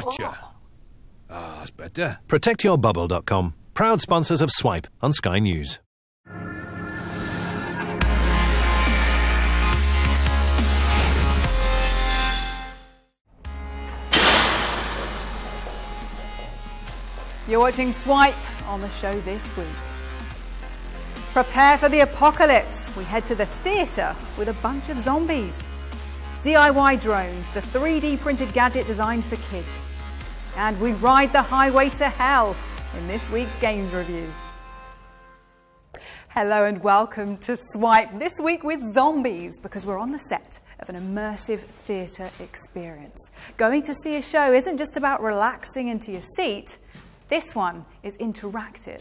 Gotcha. Ah, that's better. ProtectYourBubble.com. Proud sponsors of Swipe on Sky News. You're watching Swipe on the show this week. Prepare for the apocalypse. We head to the theatre with a bunch of zombies. DIY drones, the 3D printed gadget designed for kids. And we ride the highway to hell in this week's Games Review. Hello and welcome to Swipe, this week with zombies, because we're on the set of an immersive theatre experience. Going to see a show isn't just about relaxing into your seat. This one is interactive.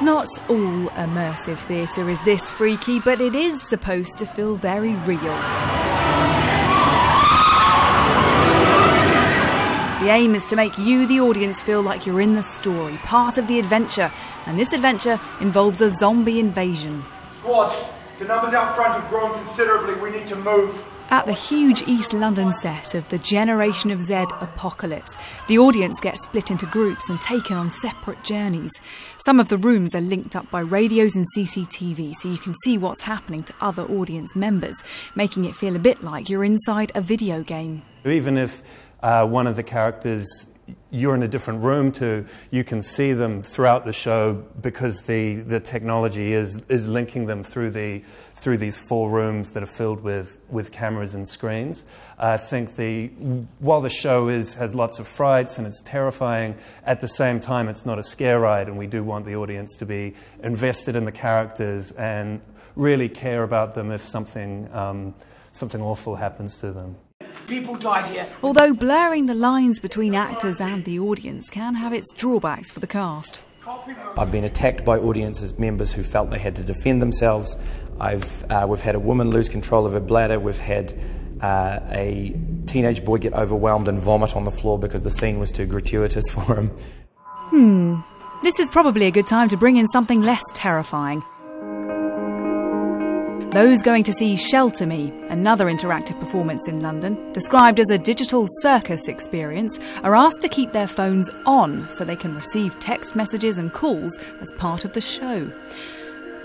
Not all immersive theatre is this freaky, but it is supposed to feel very real. The aim is to make you, the audience, feel like you're in the story, part of the adventure, and this adventure involves a zombie invasion. Squad, the numbers out front have grown considerably. We need to move. At the huge East London set of the Generation of Z apocalypse, the audience gets split into groups and taken on separate journeys. Some of the rooms are linked up by radios and CCTV, so you can see what's happening to other audience members, making it feel a bit like you're inside a video game. Even if one of the characters you're in a different room to, you can see them throughout the show because the technology is linking them through these 4 rooms that are filled with cameras and screens. I think while the show has lots of frights and it's terrifying, at the same time it's not a scare ride, and we do want the audience to be invested in the characters and really care about them if something awful happens to them. People died here. Although blurring the lines between actors and the audience can have its drawbacks for the cast. I've been attacked by audience members who felt they had to defend themselves. We've had a woman lose control of her bladder. We've had a teenage boy get overwhelmed and vomit on the floor because the scene was too gratuitous for him. This is probably a good time to bring in something less terrifying. Those going to see Shelter Me, another interactive performance in London, described as a digital circus experience, are asked to keep their phones on so they can receive text messages and calls as part of the show.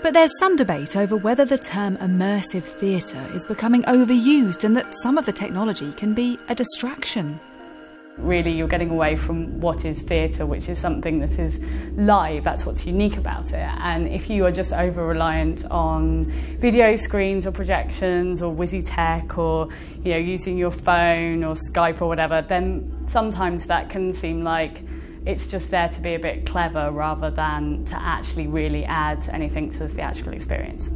But there's some debate over whether the term immersive theatre is becoming overused and that some of the technology can be a distraction. Really, you're getting away from what is theatre, which is something that is live. That's what's unique about it. And if you are just over-reliant on video screens or projections or whizzy tech or using your phone or Skype or whatever, then sometimes that can seem like it's just there to be a bit clever rather than to actually really add anything to the theatrical experience.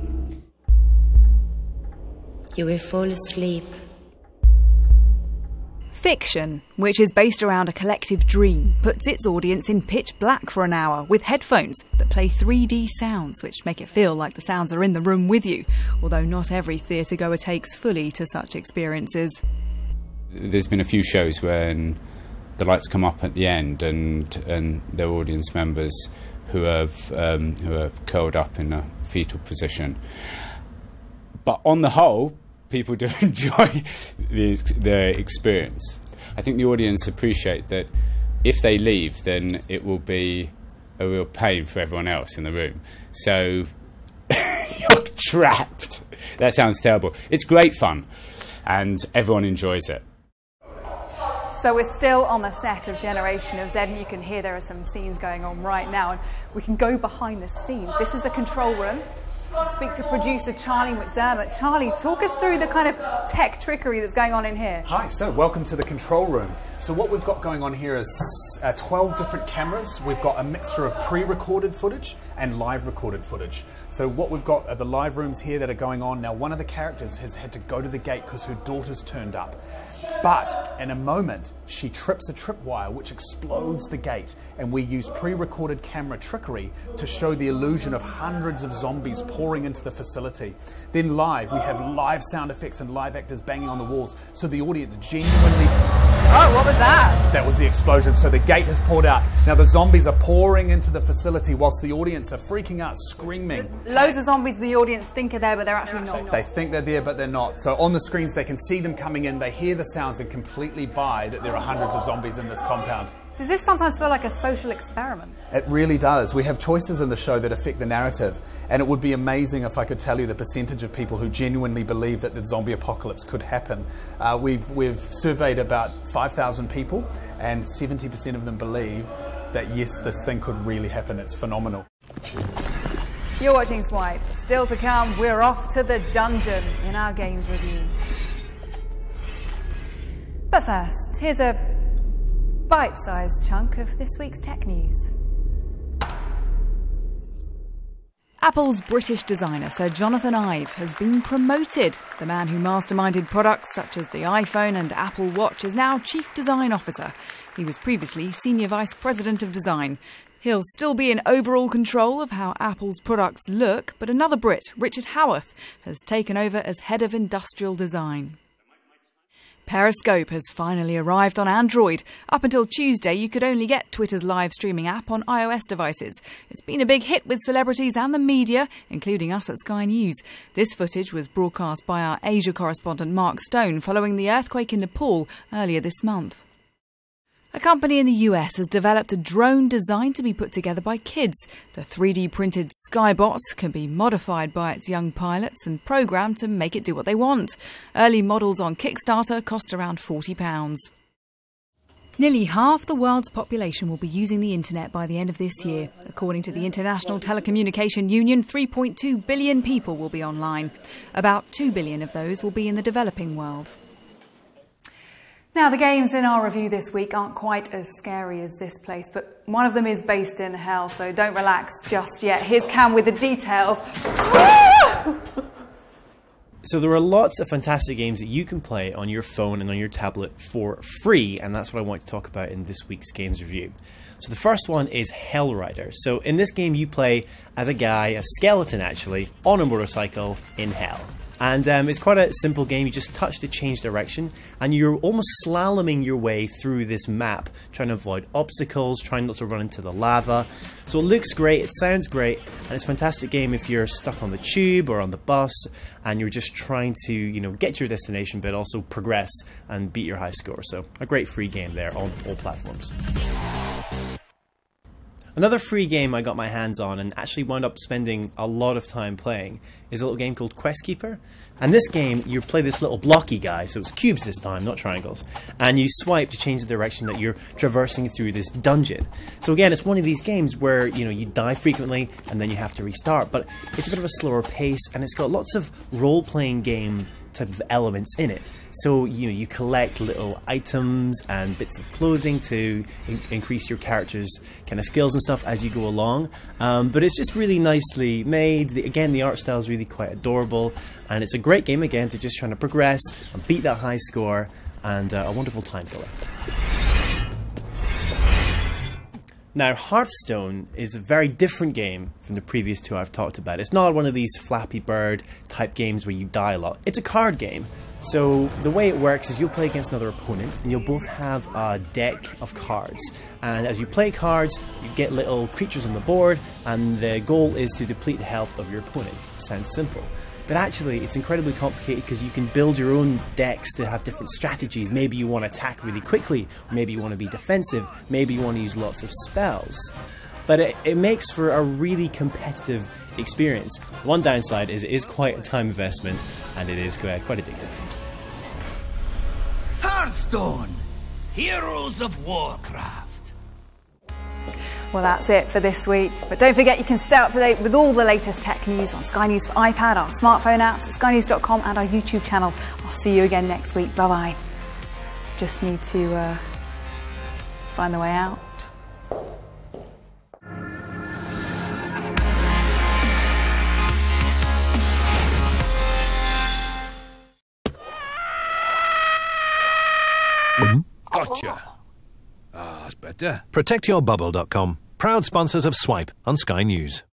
You will fall asleep. Fiction, which is based around a collective dream, puts its audience in pitch black for an hour with headphones that play 3D sounds, which make it feel like the sounds are in the room with you, although not every theatre-goer takes fully to such experiences. There's been a few shows when the lights come up at the end and there are audience members who have curled up in a fetal position. But on the whole, people do enjoy their experience. I think the audience appreciate that if they leave, then it will be a real pain for everyone else in the room. So you're trapped. That sounds terrible. It's great fun, and everyone enjoys it. So we're still on the set of Generation of Z, and you can hear there are some scenes going on right now, and we can go behind the scenes. This is the control room. I'll speak to producer Charlie McDermott. Charlie, talk us through the kind of tech trickery that's going on in here. Hi, so welcome to the control room. So what we've got going on here is 12 different cameras. We've got a mixture of pre-recorded footage and live recorded footage. So what we've got are the live rooms here that are going on. Now, one of the characters has had to go to the gate because her daughter's turned up. But in a moment, she trips a tripwire which explodes the gate, and we use pre-recorded camera trickery to show the illusion of hundreds of zombies pouring into the facility. Then live, we have live sound effects and live actors banging on the walls, so the audience genuinely... Oh, what was that? That was the explosion. So the gate has poured out. Now the zombies are pouring into the facility whilst the audience are freaking out, screaming. Loads of zombies the audience think are there, but they're actually not. They think they're there, but they're not. So on the screens, they can see them coming in. They hear the sounds and completely buy that there are hundreds of zombies in this compound. Does this sometimes feel like a social experiment? It really does. We have choices in the show that affect the narrative, and it would be amazing if I could tell you the percentage of people who genuinely believe that the zombie apocalypse could happen. We've surveyed about 5,000 people, and 70% of them believe that yes, this thing could really happen. It's phenomenal. You're watching Swipe. Still to come, we're off to the dungeon in our games review. But first, here's a bite-sized chunk of this week's tech news. Apple's British designer Sir Jonathan Ive has been promoted. The man who masterminded products such as the iPhone and Apple Watch is now Chief Design Officer. He was previously Senior Vice President of Design. He'll still be in overall control of how Apple's products look, but another Brit, Richard Howarth, has taken over as Head of Industrial Design. Periscope has finally arrived on Android. Up until Tuesday, you could only get Twitter's live streaming app on iOS devices. It's been a big hit with celebrities and the media, including us at Sky News. This footage was broadcast by our Asia correspondent Mark Stone following the earthquake in Nepal earlier this month. A company in the US has developed a drone designed to be put together by kids. The 3D printed Skybot can be modified by its young pilots and programmed to make it do what they want. Early models on Kickstarter cost around £40. Nearly half the world's population will be using the internet by the end of this year. According to the International Telecommunication Union, 3.2 billion people will be online. About 2 billion of those will be in the developing world. Now, the games in our review this week aren't quite as scary as this place, but one of them is based in hell, so don't relax just yet. Here's Cam with the details. So there are lots of fantastic games that you can play on your phone and on your tablet for free, and that's what I want to talk about in this week's games review. So the first one is Hellrider. So in this game you play as a guy, a skeleton actually, on a motorcycle in hell. And it's quite a simple game. You just touch to change direction, and you're almost slaloming your way through this map, trying to avoid obstacles, trying not to run into the lava. So it looks great, it sounds great, and it's a fantastic game if you're stuck on the tube or on the bus, and you're just trying to, you know, get to your destination, but also progress and beat your high score. So a great free game there on all platforms. Another free game I got my hands on and actually wound up spending a lot of time playing is a little game called Quest Keeper. And this game, you play this little blocky guy, so it's cubes this time, not triangles, and you swipe to change the direction that you're traversing through this dungeon. So again, it's one of these games where, you know, you die frequently and then you have to restart, but it's a bit of a slower pace, and it's got lots of role-playing game type of elements in it. So, you know, you collect little items and bits of clothing to increase your character's kind of skills and stuff as you go along. But it's just really nicely made. Again, the art style is really quite adorable, and it's a great game again to just trying to progress and beat that high score, and a wonderful time filler. Now, Hearthstone is a very different game from the previous two I've talked about. It's not one of these Flappy Bird type games where you die a lot. It's a card game. So the way it works is you'll play against another opponent, and you'll both have a deck of cards. And as you play cards, you get little creatures on the board, and the goal is to deplete the health of your opponent. Sounds simple. But actually, it's incredibly complicated because you can build your own decks to have different strategies. Maybe you want to attack really quickly, or maybe you want to be defensive, maybe you want to use lots of spells. But it makes for a really competitive experience. One downside is it is quite a time investment, and it is quite addictive. Hearthstone, Heroes of Warcraft. Well, that's it for this week. But don't forget, you can stay up to date with all the latest tech news on Sky News for iPad, our smartphone apps, at skynews.com, and our YouTube channel. I'll see you again next week. Bye-bye. Just need to find the way out. Gotcha. Ah, that's better. ProtectYourBubble.com, proud sponsors of Swipe on Sky News.